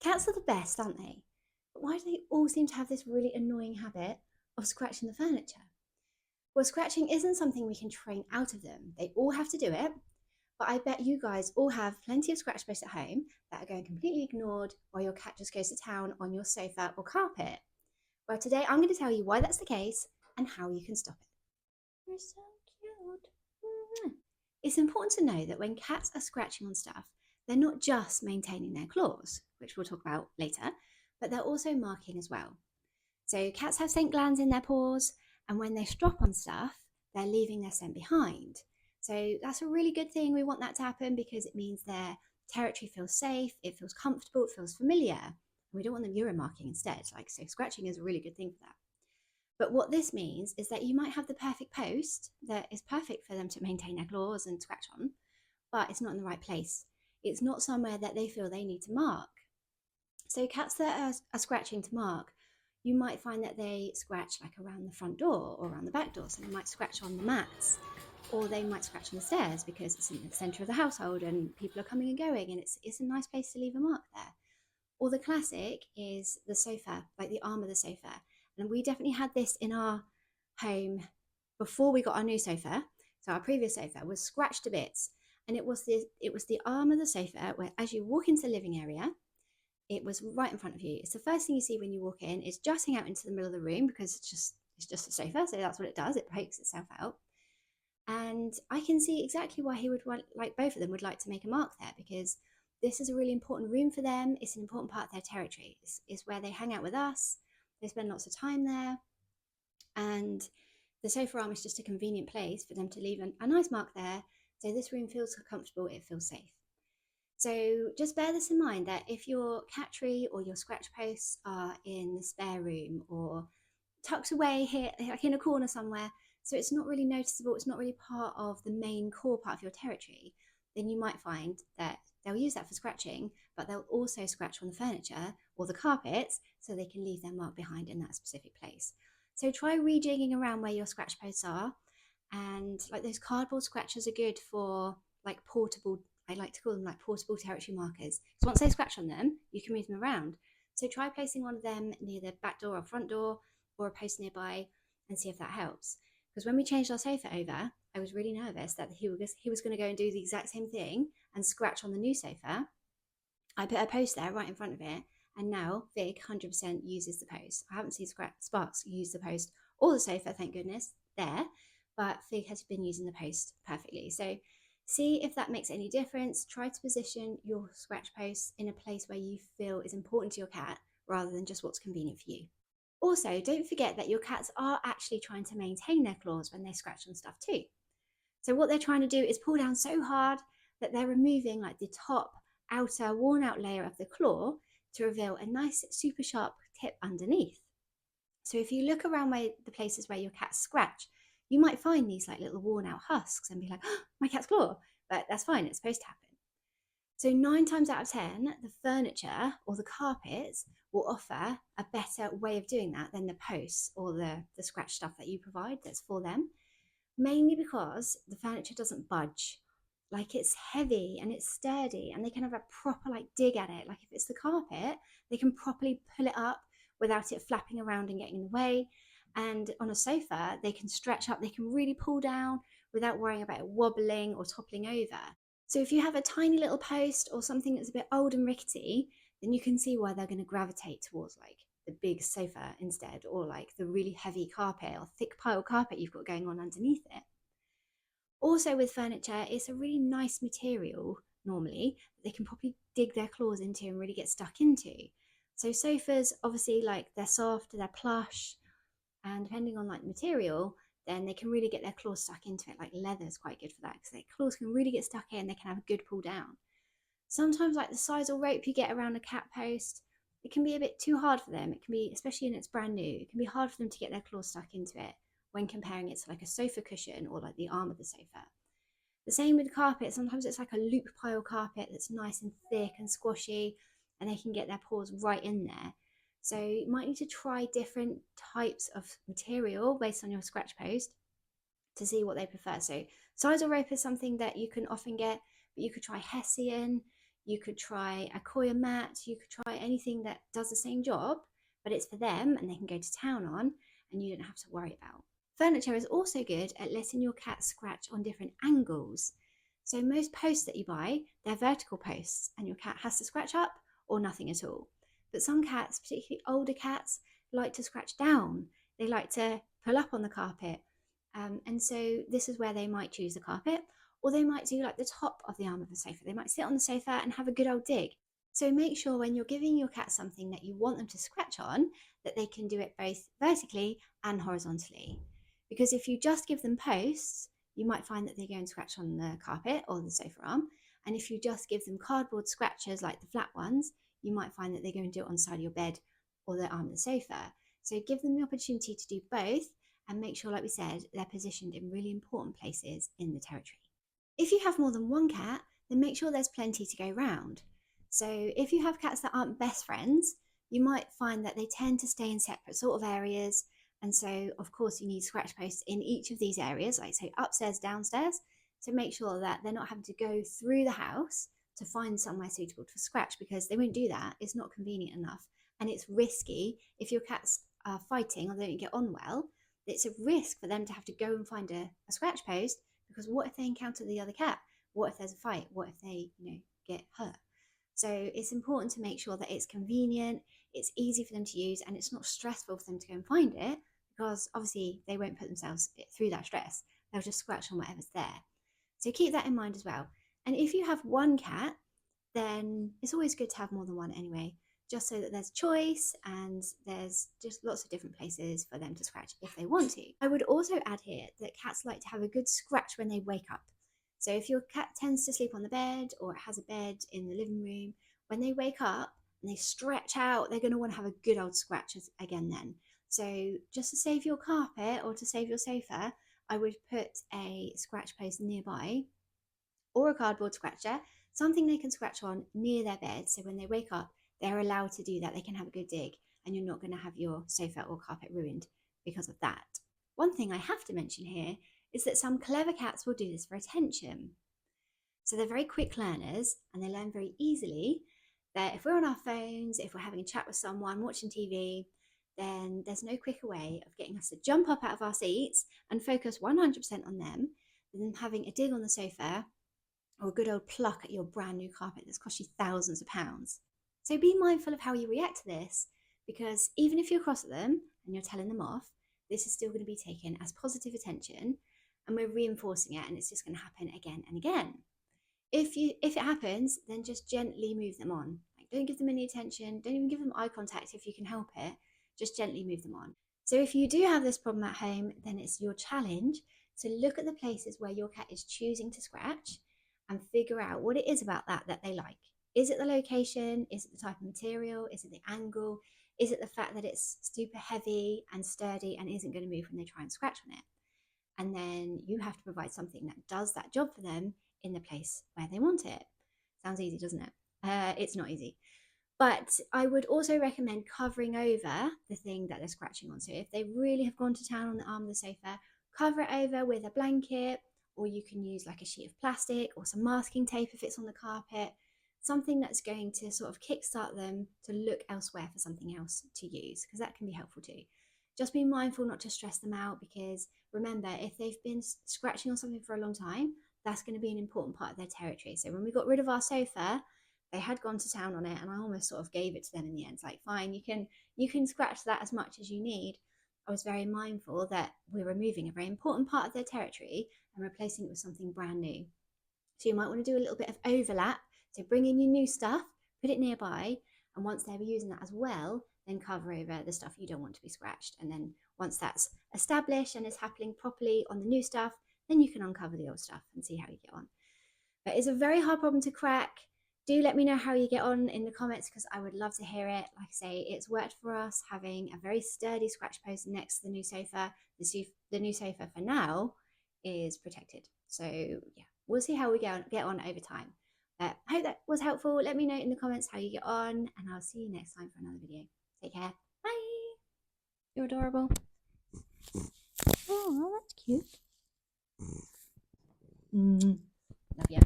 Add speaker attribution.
Speaker 1: Cats are the best, aren't they? But why do they all seem to have this really annoying habit of scratching the furniture? Well, scratching isn't something we can train out of them. They all have to do it. But I bet you guys all have plenty of scratch posts at home that are going completely ignored while your cat just goes to town on your sofa or carpet. Well, today I'm going to tell you why that's the case and how you can stop it. You're so cute. It's important to know that when cats are scratching on stuff, they're not just maintaining their claws, which we'll talk about later, but they're also marking as well. So cats have scent glands in their paws, and when they strop on stuff, they're leaving their scent behind. So that's a really good thing. We want that to happen because it means their territory feels safe, it feels comfortable, it feels familiar. And we don't want them urine marking instead. So scratching is a really good thing for that. But what this means is that you might have the perfect post that is perfect for them to maintain their claws and scratch on, but it's not in the right place. It's not somewhere that they feel they need to mark. So cats that are scratching to mark, you might find that they scratch like around the front door or around the back door. So they might scratch on the mats, or they might scratch on the stairs because it's in the centre of the household and people are coming and going, and it's a nice place to leave a mark there. Or the classic is the sofa, like the arm of the sofa. And we definitely had this in our home before we got our new sofa. So our previous sofa was scratched to bits, and it was the arm of the sofa where, as you walk into the living area, it was right in front of you. It's the first thing you see when you walk in. It's jutting out into the middle of the room because it's just a sofa, so that's what it does. It pokes itself out. And I can see exactly why he would want, like both of them would like to make a mark there, because this is a really important room for them. It's an important part of their territory. It's where they hang out with us. They spend lots of time there. And the sofa arm is just a convenient place for them to leave a nice mark there. So this room feels comfortable, it feels safe. So just bear this in mind, that if your cat tree or your scratch posts are in the spare room or tucked away here, like in a corner somewhere, so it's not really noticeable, it's not really part of the main core part of your territory, then you might find that they'll use that for scratching, but they'll also scratch on the furniture or the carpets so they can leave their mark behind in that specific place. So try rejigging around where your scratch posts are, and like those cardboard scratchers are good for like portable, I like to call them like portable territory markers. So once they scratch on them, you can move them around. So try placing one of them near the back door or front door or a post nearby and see if that helps. Because when we changed our sofa over, I was really nervous that he was going to go and do the exact same thing and scratch on the new sofa. I put a post there right in front of it, and now Vic 100% uses the post. I haven't seen Sparks use the post or the sofa, thank goodness, there, but Fig has been using the post perfectly. So see if that makes any difference. Try to position your scratch posts in a place where you feel is important to your cat rather than just what's convenient for you. Also, don't forget that your cats are actually trying to maintain their claws when they scratch on stuff too. So what they're trying to do is pull down so hard that they're removing like the top outer worn out layer of the claw to reveal a nice super sharp tip underneath. So if you look around the places where your cats scratch, you might find these like little worn out husks and be like, oh, my cat's claw. But that's fine, it's supposed to happen. So 9 times out of 10, the furniture or the carpets will offer a better way of doing that than the posts or the scratch stuff that you provide that's for them, mainly because the furniture doesn't budge. Like it's heavy and it's sturdy, and they can have a proper like dig at it. Like if it's the carpet, they can properly pull it up without it flapping around and getting in the way. And on a sofa, they can stretch up, they can really pull down without worrying about it wobbling or toppling over. So if you have a tiny little post or something that's a bit old and rickety, then you can see why they're going to gravitate towards like the big sofa instead, or like the really heavy carpet or thick pile carpet you've got going on underneath it. Also with furniture, it's a really nice material normally that they can probably dig their claws into and really get stuck into. So sofas, obviously, like they're soft, they're plush, and depending on like the material, then they can really get their claws stuck into it. Like leather is quite good for that because their claws can really get stuck in, they can have a good pull down. Sometimes like the sisal rope you get around a cat post, it can be a bit too hard for them. It can be, especially when it's brand new, it can be hard for them to get their claws stuck into it when comparing it to like a sofa cushion or like the arm of the sofa. The same with carpet. Sometimes it's like a loop pile carpet that's nice and thick and squashy, and they can get their paws right in there. So you might need to try different types of material based on your scratch post to see what they prefer. So sisal rope is something that you can often get, but you could try hessian. You could try a coir mat. You could try anything that does the same job, but it's for them and they can go to town on, and you don't have to worry about. Furniture is also good at letting your cat scratch on different angles. So most posts that you buy, they're vertical posts, and your cat has to scratch up or nothing at all. But some cats, particularly older cats, like to scratch down. They like to pull up on the carpet. And so this is where they might choose the carpet, or they might do like the top of the arm of the sofa. They might sit on the sofa and have a good old dig. So make sure when you're giving your cat something that you want them to scratch on, that they can do it both vertically and horizontally. Because if you just give them posts, you might find that they go and scratch on the carpet or the sofa arm. And if you just give them cardboard scratchers like the flat ones, you might find that they go and do it on the side of your bed or the arm of the sofa. So give them the opportunity to do both, and make sure, like we said, they're positioned in really important places in the territory. If you have more than one cat, then make sure there's plenty to go round. So if you have cats that aren't best friends, you might find that they tend to stay in separate sort of areas. And so, of course, you need scratch posts in each of these areas, like say upstairs, downstairs, to make sure that they're not having to go through the house to find somewhere suitable to scratch, because they won't do that. It's not convenient enough. And it's risky if your cats are fighting or they don't get on well. It's a risk for them to have to go and find a scratch post, because what if they encounter the other cat? What if there's a fight? What if they, get hurt? So it's important to make sure that it's convenient, it's easy for them to use, and it's not stressful for them to go and find it, because obviously they won't put themselves through that stress. They'll just scratch on whatever's there. So keep that in mind as well. And if you have one cat, then it's always good to have more than one anyway, just so that there's choice and there's just lots of different places for them to scratch if they want to. I would also add here that cats like to have a good scratch when they wake up. So if your cat tends to sleep on the bed, or it has a bed in the living room, when they wake up and they stretch out, they're going to want to have a good old scratch again then. So just to save your carpet or to save your sofa, I would put a scratch post nearby, or a cardboard scratcher, something they can scratch on near their bed. So when they wake up, they're allowed to do that. They can have a good dig, and you're not going to have your sofa or carpet ruined because of that. One thing I have to mention here is that some clever cats will do this for attention. So they're very quick learners, and they learn very easily that if we're on our phones, if we're having a chat with someone, watching TV, then there's no quicker way of getting us to jump up out of our seats and focus 100% on them than having a dig on the sofa or a good old pluck at your brand new carpet that's cost you thousands of pounds. So be mindful of how you react to this, because even if you're cross at them and you're telling them off, this is still going to be taken as positive attention, and we're reinforcing it, and it's just going to happen again and again. If it happens, then just gently move them on. Like, don't give them any attention, don't even give them eye contact if you can help it. Just gently move them on. So if you do have this problem at home, then it's your challenge to look at the places where your cat is choosing to scratch and figure out what it is about that they like. Is it the location? Is it the type of material? Is it the angle? Is it the fact that it's super heavy and sturdy and isn't going to move when they try and scratch on it? And then you have to provide something that does that job for them in the place where they want it. Sounds easy, doesn't it? It's not easy. But I would also recommend covering over the thing that they're scratching on. So if they really have gone to town on the arm of the sofa, cover it over with a blanket, or you can use like a sheet of plastic or some masking tape if it's on the carpet, something that's going to sort of kickstart them to look elsewhere for something else to use, because that can be helpful too. Just be mindful not to stress them out, because remember, if they've been scratching on something for a long time, that's going to be an important part of their territory. So when we got rid of our sofa, they had gone to town on it, and I almost sort of gave it to them in the end. It's like, fine, you can scratch that as much as you need. I was very mindful that we're removing a very important part of their territory and replacing it with something brand new. So you might want to do a little bit of overlap. So bring in your new stuff, put it nearby, and once they're using that as well, then cover over the stuff you don't want to be scratched. And then once that's established and is happening properly on the new stuff, then you can uncover the old stuff and see how you get on. But it's a very hard problem to crack. Do let me know how you get on in the comments, because I would love to hear it. Like I say, it's worked for us having a very sturdy scratch post next to the new sofa. The new sofa for now is protected. So yeah, we'll see how we get on over time. I hope that was helpful. Let me know in the comments how you get on, and I'll see you next time for another video. Take care. Bye. You're adorable. Oh, that's cute. Love you.